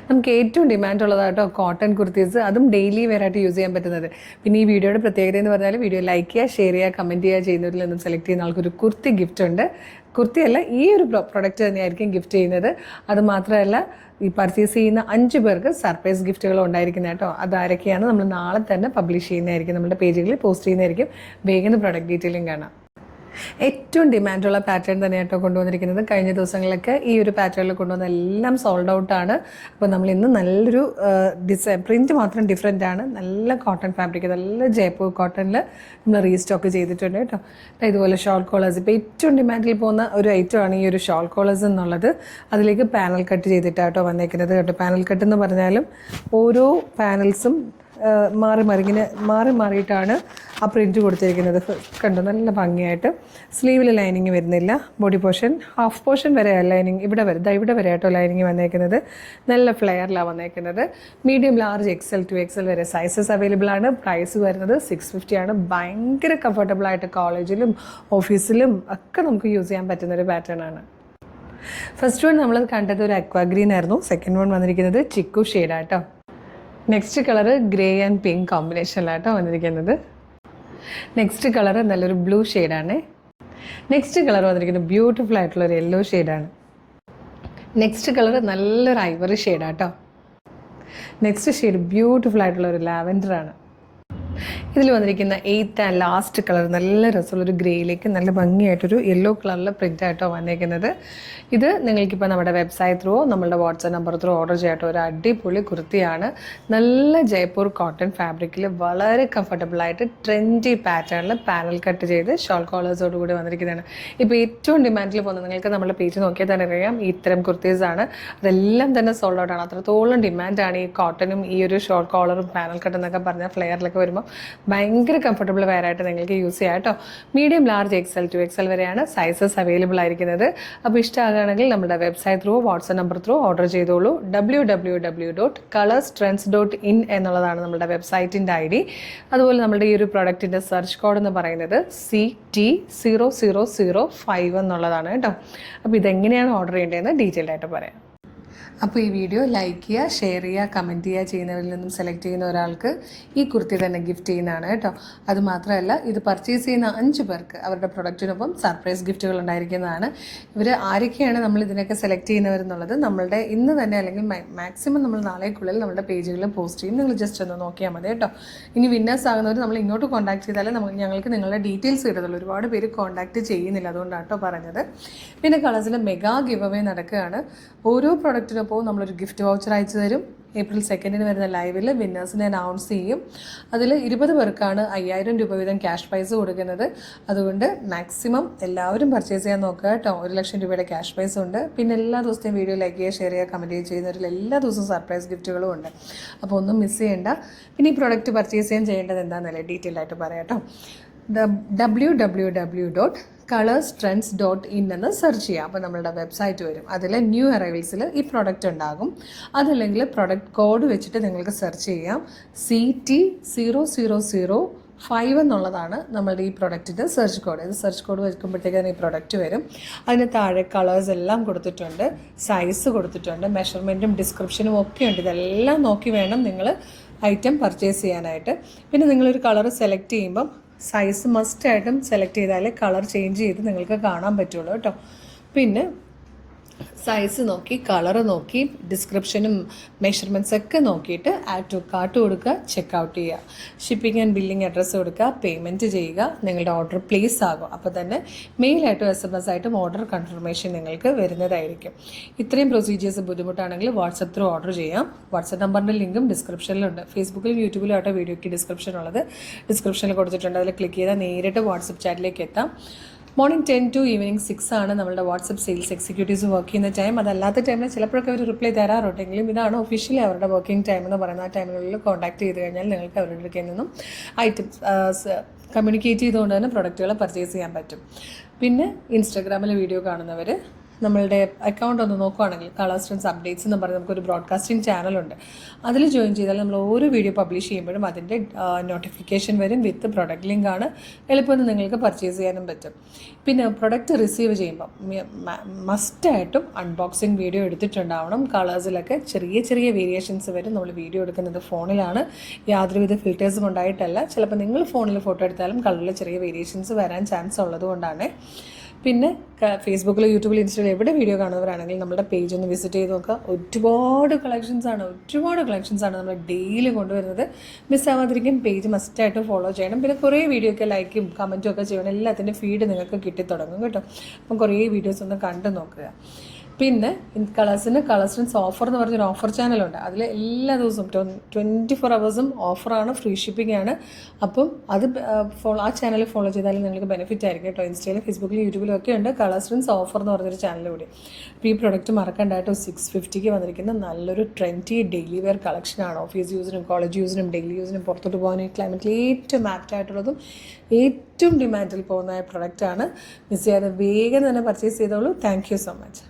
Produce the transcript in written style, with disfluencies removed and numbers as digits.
നമുക്ക് ഏറ്റവും demand ഉള്ളതായിട്ടോ cotton kurtis, അതും ഡെയിലി വെയർ ആയിട്ട് യൂസ് ചെയ്യാൻ പറ്റുന്നത്. പിന്നെ ഈ വീഡിയോയുടെ പ്രത്യേകത എന്ന് പറഞ്ഞാൽ വീഡിയോ ലൈക്ക് ചെയ്യുക, ഷെയർ ചെയ്യുക, കമൻറ്റ് ചെയ്യുക ചെയ്യുന്നവരിൽ നിന്നും സെലക്ട് ചെയ്യുന്ന ആൾക്കൊരു കുർത്തി ഗിഫ്റ്റ് ഉണ്ട്. കുർത്തിയല്ല, ഈ ഒരു പ്രൊഡക്റ്റ് തന്നെയായിരിക്കും ഗിഫ്റ്റ് ചെയ്യുന്നത്. അതുമാത്രമല്ല, ഈ പർച്ചേസ് ചെയ്യുന്ന 5 പേർക്ക് സർപ്രൈസ് ഗിഫ്റ്റുകളും ഉണ്ടായിരിക്കുന്നത് കേട്ടോ. അതാരൊക്കെയാണ് നമ്മൾ നാളെ തന്നെ പബ്ലിഷ് ചെയ്യുന്നതായിരിക്കും, നമ്മുടെ പേജുകളിൽ പോസ്റ്റ് ചെയ്യുന്നതായിരിക്കും. വേഗം പ്രൊഡക്റ്റ് ഡീറ്റെയിലും കാണാം. ഏറ്റവും ഡിമാൻഡുള്ള പാറ്റേൺ തന്നെയായിട്ടോ കൊണ്ടുവന്നിരിക്കുന്നത്. കഴിഞ്ഞ ദിവസങ്ങളിലൊക്കെ ഈ ഒരു പാറ്റേണിൽ കൊണ്ടുവന്ന എല്ലാം സോൾഡ് ഔട്ടാണ്. അപ്പോൾ നമ്മൾ ഇന്ന് നല്ലൊരു പ്രിൻറ്റ് മാത്രം ഡിഫറെൻ്റ് ആണ്. നല്ല കോട്ടൺ ഫാബ്രിക്, നല്ല ജയ്പൂർ കോട്ടണിൽ നമ്മൾ റീസ്റ്റോക്ക് ചെയ്തിട്ടുണ്ട് കേട്ടോ. ഇതുപോലെ ഷോൾ കോളേഴ്സ്, ഇപ്പോൾ ഏറ്റവും ഡിമാൻഡിൽ പോകുന്ന ഒരു ഐറ്റമാണ് ഈ ഒരു ഷോൾ കോളേഴ്സ് എന്നുള്ളത്. അതിലേക്ക് പാനൽ കട്ട് ചെയ്തിട്ടാട്ടോ വന്നേക്കുന്നത് കേട്ടോ. പാനൽ കട്ട് എന്ന് പറഞ്ഞാലും ഓരോ പാനൽസും മാറി മാറിയിട്ടാണ് ആ പ്രിൻറ്റ് കൊടുത്തിരിക്കുന്നത്. കണ്ടോ, നല്ല ഭംഗിയായിട്ട്. സ്ലീവിൽ ലൈനിങ് വരുന്നില്ല. ബോഡി പോർഷൻ ഹാഫ് പോർഷൻ വരെ ലൈനിങ് ഇവിടെ വരെ ആട്ടോ ലൈനിങ് വന്നേക്കുന്നത്. നല്ല ഫ്ലെയറിലാണ് വന്നേക്കുന്നത്. Medium, large, XL to XL വരെ സൈസസ് അവൈലബിൾ ആണ്. പ്രൈസ് വരുന്നത് 650 ആണ്. ഭയങ്കര കംഫർട്ടബിളായിട്ട് കോളേജിലും ഓഫീസിലും ഒക്കെ നമുക്ക് യൂസ് ചെയ്യാൻ പറ്റുന്നൊരു പാറ്റേൺ ആണ്. ഫസ്റ്റ് വൺ നമ്മൾ കണ്ടത് ഒരു അക്വാ ഗ്രീൻ ആയിരുന്നു. സെക്കൻഡ് വൺ വന്നിരിക്കുന്നത് ചിക്കു ഷെയ്ഡാട്ടോ. Next colour grey and pink കോമ്പിനേഷനിലാട്ടോ വന്നിരിക്കുന്നത്. നെക്സ്റ്റ് കളറ് നല്ലൊരു ബ്ലൂ ഷെയ്ഡാണ്. നെക്സ്റ്റ് കളർ വന്നിരിക്കുന്നത് ബ്യൂട്ടിഫുൾ ആയിട്ടുള്ളൊരു യെല്ലോ ഷെയ്ഡാണ്. നെക്സ്റ്റ് കളർ നല്ലൊരു ഐവറി ഷെയ്ഡാട്ടോ. നെക്സ്റ്റ് ഷെയ്ഡ് ബ്യൂട്ടിഫുൾ ആയിട്ടുള്ളൊരു ലാവൻഡറാണ്. ഇതിൽ വന്നിരിക്കുന്ന 8th ആൻഡ് ലാസ്റ്റ് കളർ നല്ല രസമുള്ളൊരു ഗ്രേയിലേക്ക് നല്ല ഭംഗിയായിട്ടൊരു യെല്ലോ കളറിൽ പ്രിൻ്റ് ആയിട്ടോ വന്നേക്കുന്നത്. ഇത് നിങ്ങൾക്കിപ്പോൾ നമ്മുടെ വെബ്സൈറ്റ് ത്രൂ നമ്മളുടെ വാട്സാപ്പ് നമ്പർ ത്രൂ ഓർഡർ ചെയ്യാട്ടോ. ഒരു അടിപൊളി കുർത്തിയാണ്. നല്ല ജയ്പൂർ കോട്ടൺ ഫാബ്രിക്കിൽ വളരെ കംഫർട്ടബിളായിട്ട് ട്രെൻഡി പാറ്റേണിൽ പാനൽ കട്ട് ചെയ്ത് ഷോൾ കോളേഴ്സോടുകൂടി വന്നിരിക്കുന്നതാണ്. ഇപ്പോൾ ഏറ്റവും ഡിമാൻഡിൽ പോകുന്നത് നിങ്ങൾക്ക് നമ്മുടെ പേജ് നോക്കിയാൽ തന്നെ അറിയാം, ഇത്തരം കുർത്തീസാണ്. അതെല്ലാം തന്നെ സോൾഡ് ഔട്ടാണ്. അത്രത്തോളം ഡിമാൻഡാണ് ഈ കോട്ടനും ഈ ഒരു ഷോൾ കോളറും പാനൽ കട്ട് എന്നൊക്കെ പറഞ്ഞാൽ ഫ്ലെയറിലൊക്കെ വരുമ്പോൾ ഭയങ്കര കംഫർട്ടബിൾ വെയറായിട്ട് നിങ്ങൾക്ക് യൂസ് ചെയ്യാം കേട്ടോ. Medium, large, XL to XL വരെയാണ് സൈസസ് അവൈലബിൾ ആയിരിക്കുന്നത്. അപ്പോൾ ഇഷ്ടമാകുകയാണെങ്കിൽ നമ്മുടെ website through WhatsApp number through order ചെയ്തോളൂ. www.colorstrends.in എന്നുള്ളതാണ് നമ്മുടെ വെബ്സൈറ്റിൻ്റെ ID. അതുപോലെ നമ്മുടെ ഈ ഒരു പ്രൊഡക്റ്റിൻ്റെ സെർച്ച് കോഡ് എന്ന് പറയുന്നത് CT0005 എന്നുള്ളതാണ് കേട്ടോ. അപ്പോൾ ഇതെങ്ങനെയാണ് ഓർഡർ ചെയ്യേണ്ടതെന്ന് ഡീറ്റെയിൽഡ് ആയിട്ട് പറയാം. അപ്പോൾ ഈ വീഡിയോ ലൈക്ക് ചെയ്യുക, ഷെയർ ചെയ്യുക, കമൻറ്റ് ചെയ്യുക ചെയ്യുന്നവരിൽ നിന്നും സെലക്ട് ചെയ്യുന്ന ഒരാൾക്ക് ഈ കുർത്തി തന്നെ ഗിഫ്റ്റ് ചെയ്യുന്നതാണ് കേട്ടോ. അതുമാത്രമല്ല, ഇത് പർച്ചേസ് ചെയ്യുന്ന 5 പേർക്ക് അവരുടെ പ്രൊഡക്റ്റിനൊപ്പം സർപ്രൈസ് ഗിഫ്റ്റുകൾ ഉണ്ടായിരിക്കുന്നതാണ്. ഇവർ ആരൊക്കെയാണ് നമ്മൾ ഇതിനൊക്കെ സെലക്ട് ചെയ്യുന്നവരെന്നുള്ളത് നമ്മളുടെ ഇന്ന് തന്നെ അല്ലെങ്കിൽ മാക്സിമം നമ്മൾ നാളേക്കുള്ളിൽ നമ്മുടെ പേജുകളിൽ പോസ്റ്റ് ചെയ്യും. നിങ്ങൾ ജസ്റ്റ് ഒന്ന് നോക്കിയാൽ മതി കേട്ടോ. ഇനി വിന്നേഴ്സ് ആകുന്നവർ നമ്മൾ ഇങ്ങോട്ട് കോൺടാക്ട് ചെയ്താലേ ഞങ്ങൾക്ക് നിങ്ങളുടെ ഡീറ്റെയിൽസ് കിട്ടത്തുള്ളൂ. ഒരുപാട് പേര് കോൺടാക്ട് ചെയ്യുന്നില്ല, അതുകൊണ്ടാണ് കേട്ടോ പറഞ്ഞത്. പിന്നെ കളേഴ്സിൻ്റെ മെഗാ ഗിവ് അവേ നടക്കുകയാണ്. ഓരോ പ്രൊഡക്റ്റിനൊപ്പം നമ്മളൊരു ഗിഫ്റ്റ് വൗച്ചർ അയച്ചു തരും. April 2 വരുന്ന ലൈവിൽ വിന്നേഴ്സിനെ അനൗൺസ് ചെയ്യും. അതിൽ 20 പേർക്കാണ് 5000 രൂപ വീതം ക്യാഷ് പ്രൈസ് കൊടുക്കുന്നത്. അതുകൊണ്ട് മാക്സിമം എല്ലാവരും പർച്ചേസ് ചെയ്യാൻ നോക്കുക കേട്ടോ. 1 ലക്ഷം രൂപയുടെ ക്യാഷ് പ്രൈസ് ഉണ്ട്. പിന്നെ എല്ലാ ദിവസത്തെയും വീഡിയോ ലൈക്ക് ചെയ്യുക, ഷെയർ ചെയ്യുക, കമൻറ്റ് ചെയ്യുന്നവരിൽ എല്ലാ ദിവസവും സർപ്രൈസ് ഗിഫ്റ്റുകളും ഉണ്ട്. അപ്പോൾ ഒന്നും മിസ് ചെയ്യേണ്ട. പിന്നെ ഈ പ്രൊഡക്റ്റ് പർച്ചേസ് ചെയ്യാൻ ചെയ്യേണ്ടത് എന്താണെന്നല്ലേ ഡീറ്റെയിൽ ആയിട്ട് പറയാം കേട്ടോ. www.colorstrends.in എന്ന് സെർച്ച് ചെയ്യുക. അപ്പോൾ നമ്മളുടെ വെബ്സൈറ്റ് വരും. അതിൽ ന്യൂ അറൈവൽസിൽ ഈ പ്രൊഡക്റ്റ് ഉണ്ടാകും. അതല്ലെങ്കിൽ പ്രൊഡക്റ്റ് കോഡ് വെച്ചിട്ട് നിങ്ങൾക്ക് സെർച്ച് ചെയ്യാം. CT0005 എന്നുള്ളതാണ് നമ്മളുടെ ഈ പ്രൊഡക്റ്റിൻ്റെ സെർച്ച് കോഡ്. ഇത് സെർച്ച് കോഡ് വയ്ക്കുമ്പോഴത്തേക്കാണ് ഈ പ്രൊഡക്റ്റ് വരും. അതിന് താഴെ കളേഴ്സ് എല്ലാം കൊടുത്തിട്ടുണ്ട്, സൈസ് കൊടുത്തിട്ടുണ്ട്, മെഷർമെൻറ്റും ഡിസ്ക്രിപ്ഷനും ഒക്കെ ഉണ്ട്. ഇതെല്ലാം നോക്കി വേണം നിങ്ങൾ ഐറ്റം പർച്ചേസ് ചെയ്യാനായിട്ട്. പിന്നെ നിങ്ങളൊരു കളർ സെലക്ട് ചെയ്യുമ്പം സൈസ് മസ്റ്റായിട്ടും സെലക്ട് ചെയ്താലേ കളർ ചേഞ്ച് ചെയ്ത് നിങ്ങൾക്ക് കാണാൻ പറ്റുള്ളൂ കേട്ടോ. പിന്നെ സൈസ് നോക്കി, കളറ് നോക്കി, ഡിസ്ക്രിപ്ഷനും മെഷർമെൻറ്റ്സ് ഒക്കെ നോക്കിയിട്ട് ആഡ് ടു കാർട്ട് കൊടുക്കുക, ചെക്കൗട്ട് ചെയ്യുക. ഷിപ്പിംഗ് ആൻഡ് ബില്ലിംഗ് അഡ്രസ്സ് കൊടുക്കുക, പേയ്മെൻറ്റ് ചെയ്യുക, നിങ്ങളുടെ ഓർഡർ പ്ലേസ് ആകും. അപ്പോൾ തന്നെ മെയിലായിട്ടും SMS ആയിട്ടും ഓർഡർ കൺഫർമേഷൻ നിങ്ങൾക്ക് വരുന്നതായിരിക്കും. ഇത്രയും പ്രൊസീജിയേഴ്സ് ബുദ്ധിമുട്ടാണെങ്കിൽ വാട്സപ്പ് ത്രൂ ഓർഡർ ചെയ്യാം. വാട്സപ്പ് നമ്പറിൻ്റെ ലിങ്കും ഡിസ്ക്രിപ്ഷനിലുണ്ട്. ഫേസ്ബുക്കിലും യൂട്യൂബിലും ആയിട്ട് വീഡിയോയ്ക്ക് ഡിസ്ക്രിപ്ഷൻ ഉള്ളത് ഡിസ്ക്രിപ്ഷനിൽ കൊടുത്തിട്ടുണ്ട്. അതിൽ ക്ലിക്ക് ചെയ്താൽ നേരിട്ട് വാട്സപ്പ് ചാറ്റിലേക്ക് എത്താം. മോർണിംഗ് 10 to ഈവനിങ് 6 ആണ് നമ്മളുടെ വാട്സപ്പ് സെയിൽസ് എക്സിക്യൂട്ടീവ്സ് വർക്ക് ചെയ്യുന്ന ടൈം. അതല്ലാത്ത ടൈമിൽ ചിലപ്പോഴൊക്കെ അവർ റിപ്ലൈ തരാറുണ്ടെങ്കിലും ഇതാണ് ഒഫീഷ്യലി അവരുടെ വർക്കിംഗ് ടൈം എന്ന് പറയുന്ന ആ ടൈമുകളിൽ കോൺടാക്ട് ചെയ്ത് കഴിഞ്ഞാൽ നിങ്ങൾക്ക് അവരുടെ കയ്യിൽ നിന്നും ഐറ്റംസ് കമ്മ്യൂണിക്കേറ്റ് ചെയ്തുകൊണ്ട് തന്നെ പ്രൊഡക്റ്റുകൾ പർച്ചേസ് ചെയ്യാൻ പറ്റും. പിന്നെ ഇൻസ്റ്റാഗ്രാമിൽ വീഡിയോ കാണുന്നവർ നമ്മളുടെ അക്കൗണ്ട് ഒന്ന് നോക്കുകയാണെങ്കിൽ കളേഴ്സ് ട്രെൻഡ്സ് അപ്ഡേറ്റ്സ് എന്ന് പറഞ്ഞ് നമുക്കൊരു ബ്രോഡ്കാസ്റ്റിംഗ് ചാനലുണ്ട്. അതിൽ ജോയിൻ ചെയ്താൽ നമ്മൾ ഓരോ വീഡിയോ പബ്ലിഷ് ചെയ്യുമ്പോഴും അതിൻ്റെ നോട്ടിഫിക്കേഷൻ വരും. വിത്ത് പ്രൊഡക്റ്റ് ലിങ്കാണ്. എളുപ്പമെന്ന് നിങ്ങൾക്ക് പർച്ചേസ് ചെയ്യാനും പറ്റും. പിന്നെ പ്രൊഡക്റ്റ് റിസീവ് ചെയ്യുമ്പം മസ്റ്റായിട്ടും അൺബോക്സിങ് വീഡിയോ എടുത്തിട്ടുണ്ടാവണം. കളേഴ്സിലൊക്കെ ചെറിയ ചെറിയ വേരിയേഷൻസ് വരും. നമ്മൾ വീഡിയോ എടുക്കുന്നത് ഫോണിലാണ്, യാതൊരുവിധ ഫിൽറ്റേഴ്സും ഉണ്ടായിട്ടല്ല. ചിലപ്പോൾ നിങ്ങൾ ഫോണിൽ ഫോട്ടോ എടുത്താലും കളറിൽ ചെറിയ വേരിയേഷൻസ് വരാൻ ചാൻസ് ഉള്ളതുകൊണ്ടാണ്. പിന്നെ ഫേസ്ബുക്കിൽ, യൂട്യൂബിൽ, ഇൻസ്റ്റയിൽ എവിടെ വീഡിയോ കാണുന്നവരാണെങ്കിൽ നമ്മുടെ പേജ് ഒന്ന് വിസിറ്റ് ചെയ്ത് നോക്കുക. ഒരുപാട് കളക്ഷൻസാണ് നമ്മൾ ഡെയിലി കൊണ്ടുവരുന്നത്. മിസ്സാവാതിരിക്കാൻ പേജ് മസ്റ്റായിട്ട് ഫോളോ ചെയ്യണം. പിന്നെ കുറേ വീഡിയോയ്ക്ക് ലൈക്കും കമൻറ്റും ഒക്കെ ചെയ്യണം. എല്ലാത്തിൻ്റെ ഫീഡ് നിങ്ങൾക്ക് കിട്ടിത്തുടങ്ങും കേട്ടോ. അപ്പം കുറേ വീഡിയോസ് ഒന്ന് കണ്ടു നോക്കുക. പിന്നെ കളേഴ്സ് ട്രെൻഡ്സ് ഓഫർ എന്ന് പറഞ്ഞൊരു ഓഫർ ചാനലുണ്ട്. അതിൽ എല്ലാ ദിവസവും 24 hours ഓഫറാണ്, ഫ്രീ ഷിപ്പിംഗ് ആണ്. അപ്പം അത് ആ ചാനൽ ഫോളോ ചെയ്താലും നിങ്ങൾക്ക് ബെനിഫിറ്റ് ആയിരിക്കും കേട്ടോ. ഇൻസ്റ്റയിലും ഫേസ്ബുക്കിലും യൂട്യൂബിലും ഒക്കെ ഉണ്ട് കളേഴ്സ് ട്രെൻഡ്സ് ഓഫർ എന്ന് പറഞ്ഞൊരു ചാനലിലൂടെ. അപ്പോൾ ഈ പ്രൊഡക്റ്റ് മറക്കണ്ടായിട്ട് 650 വന്നിരിക്കുന്ന നല്ലൊരു ട്രെൻഡി ഡെയിലി വെയർ കളക്ഷനാണ്. ഓഫീസ് യൂസിനും കോളേജ് യൂസിനും ഡെയിലി യൂസിനും പുറത്തോട്ട് പോകാനും ഈ ക്ലൈമറ്റിൽ ഏറ്റവും ആപ്റ്റ് ആയിട്ടുള്ളതും ഏറ്റവും ഡിമാൻഡിൽ പോകുന്ന പ്രൊഡക്റ്റാണ്. മിസ് ചെയ്യാതെ വേഗം തന്നെ പർച്ചേസ് ചെയ്തോളൂ. Thank you so much.